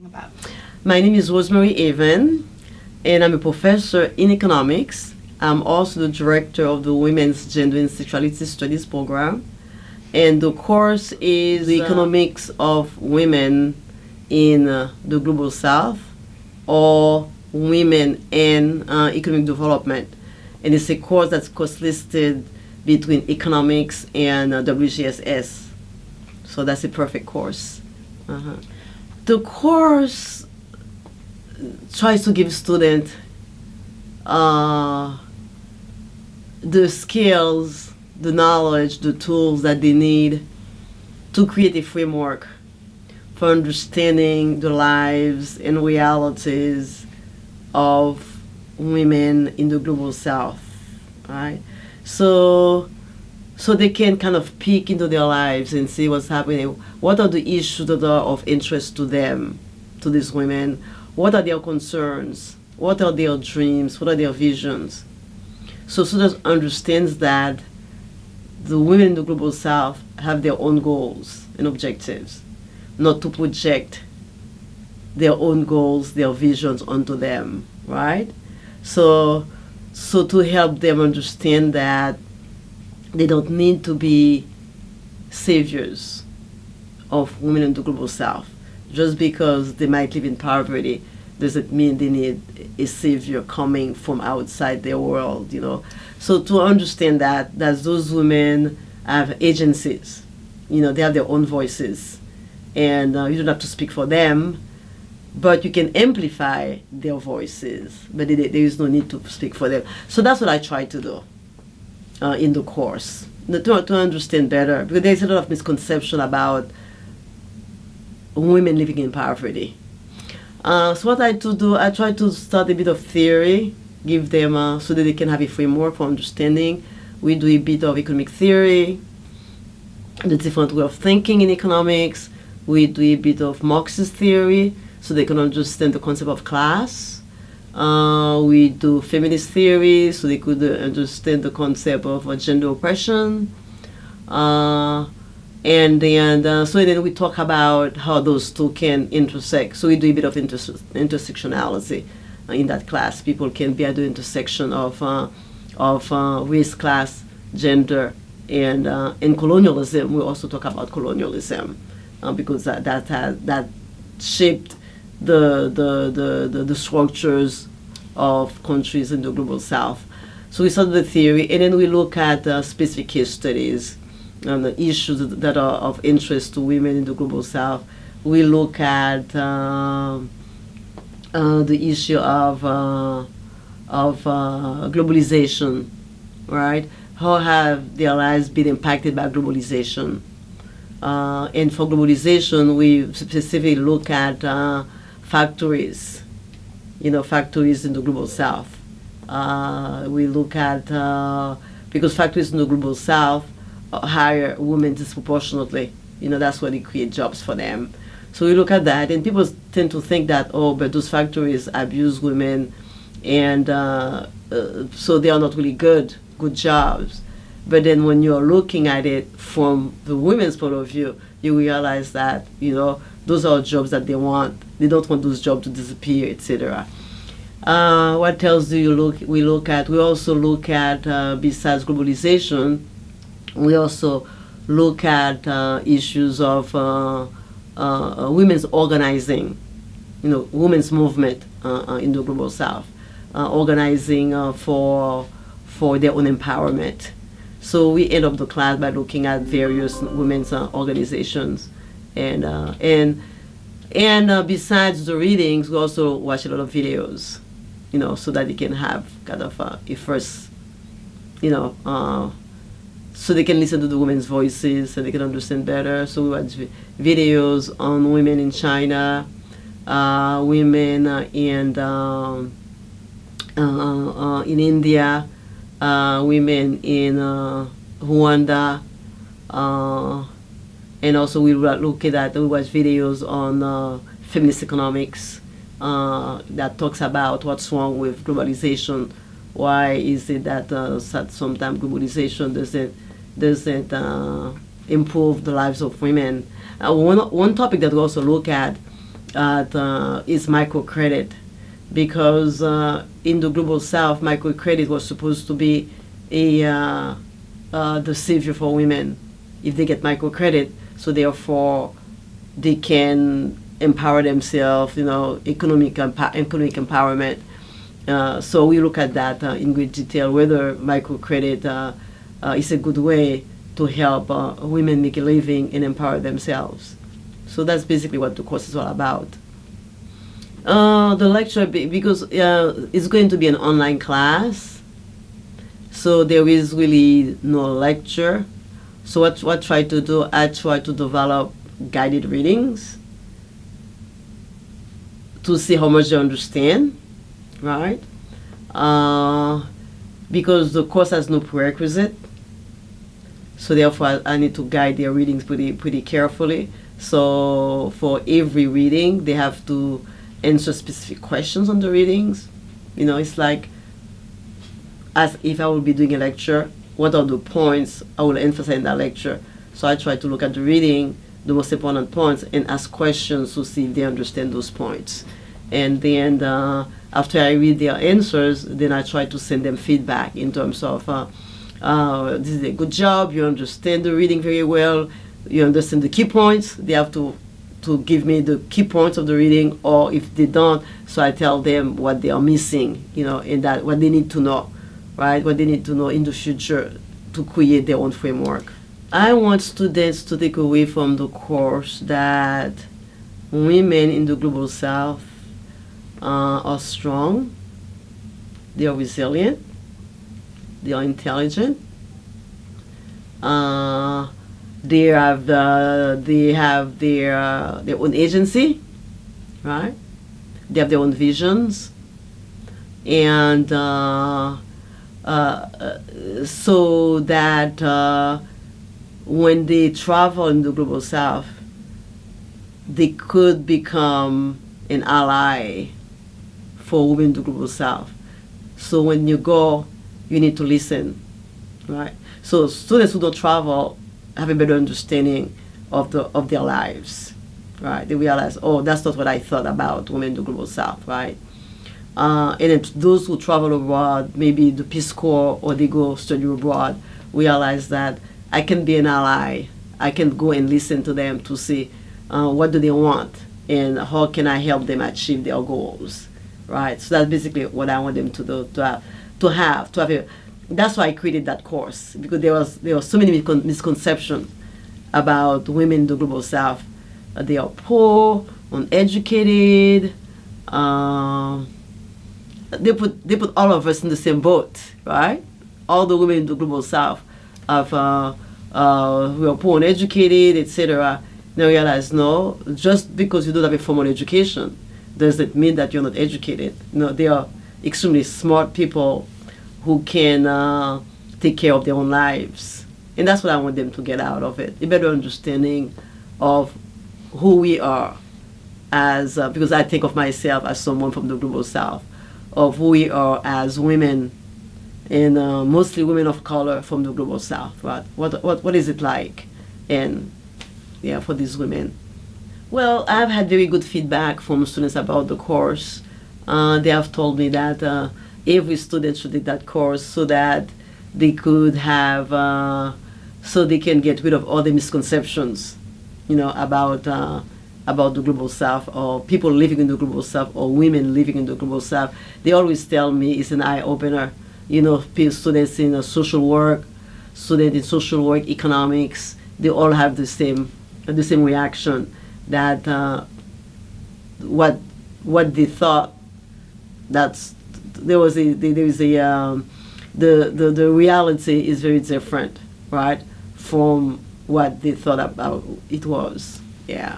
About. My name is Rose Marie-Avin, and I'm a professor in economics. I'm also the director of the Women's Gender and Sexuality Studies program. And the course is the economics of women in the global south, or women and economic development. And it's a course that's course-listed between economics and WGSS. So that's a perfect course. The course tries to give students the skills, the knowledge, the tools that they need to create a framework for understanding the lives and realities of women in the global south, right? So they can kind of peek into their lives and see what's happening. What are the issues that are of interest to them, to these women? What are their concerns? What are their dreams? What are their visions? So students understands that the women in the global south have their own goals and objectives, not to project their own goals, their visions onto them, right? So to help them understand that they don't need to be saviors of women in the global south. Just because they might live in poverty doesn't mean they need a savior coming from outside their world, So to understand that those women have agencies, they have their own voices, and you don't have to speak for them, but you can amplify their voices, but there is no need to speak for them. So that's what I try to do in the course, to understand better, because there's a lot of misconception about women living in poverty. So what I do, I try to start a bit of theory, give them so that they can have a framework for understanding. We do a bit of economic theory, the different way of thinking in economics. We do a bit of Marxist theory, so they can understand the concept of class. We do feminist theory, so they could understand the concept of gender oppression. And then we talk about how those two can intersect. So we do a bit of intersectionality in that class. People can be at the intersection of race, class, gender, and colonialism. We also talk about colonialism because that shaped the structures of countries in the global south. So we start with the theory, and then we look at specific case studies and the issues that are of interest to women in the global south. We look at the issue of globalization, right? How have their lives been impacted by globalization? And for globalization, we specifically look at factories, factories in the global south. We look at, because factories in the global south hire women disproportionately, that's why they create jobs for them. So we look at that, and people tend to think that, but those factories abuse women, and so they are not really good jobs. But then when you're looking at it from the women's point of view, you realize that, those are jobs that they want. They don't want those jobs to disappear, etc. What else we look at? We also look at, besides globalization, we also look at issues of women's organizing, women's movement in the global south, organizing for their own empowerment. So we end up the class by looking at various women's organizations, and besides the readings, we also watch a lot of videos, so that they can have kind of a first, so they can listen to the women's voices, so they can understand better. So we watch videos on women in China, women in India, women in Rwanda, and also we watch videos on feminist economics that talks about what's wrong with globalization. Why is it that sometimes globalization doesn't improve the lives of women? One topic that we also look at at is microcredit, because in the global south, microcredit was supposed to be the savior for women if they get microcredit, so therefore they can empower themselves, economic empowerment. So we look at that in great detail, whether microcredit is a good way to help women make a living and empower themselves. So that's basically what the course is all about. The lecture, because it's going to be an online class, so there is really no lecture. So what I try to do, I try to develop guided readings to see how much they understand, right? Because the course has no prerequisite, so therefore I need to guide their readings pretty carefully. So for every reading, they have to answer specific questions on the readings. It's like as if I would be doing a lecture, what are the points I will emphasize in that lecture? So I try to look at the reading, the most important points, and ask questions to see if they understand those points. And then after I read their answers, then I try to send them feedback in terms of, this is a good job, you understand the reading very well, you understand the key points. They have to give me the key points of the reading, or if they don't, so I tell them what they are missing, in that, what they need to know, right? What they need to know in the future to create their own framework. I want students to take away from the course that women in the global south are strong, they are resilient, they are intelligent, they have their own agency, right? They have their own visions, and so that when they travel in the global south, they could become an ally for women in the global south. So when you go, you need to listen, right? So students who don't travel have a better understanding of their lives, right? They realize, oh, that's not what I thought about women in the global south, right? And then those who travel abroad, maybe the Peace Corps, or they go study abroad, realize that I can be an ally. I can go and listen to them to see what do they want and how can I help them achieve their goals, right? So that's basically what I want them to do, to have a. That's why I created that course, because there was so many misconceptions about women in the global south. They are poor, uneducated. They put all of us in the same boat, right? All the women in the global south who are poor, uneducated, etc. Now realize, no, just because you don't have a formal education doesn't mean that you're not educated. They are extremely smart people who can take care of their own lives. And that's what I want them to get out of it, a better understanding of who we are as, because I think of myself as someone from the global south, of who we are as women, and mostly women of color from the global south, right? What is it like? And yeah, for these women. Well, I've had very good feedback from students about the course. They have told me that every student should take that course so that they could have, so they can get rid of all the misconceptions, about the global south, or people living in the global south, or women living in the global south. They always tell me it's an eye-opener. Students in social work, students in social work, economics, they all have the same reaction, that what they thought, the reality is very different, right, from what they thought about it was. Yeah.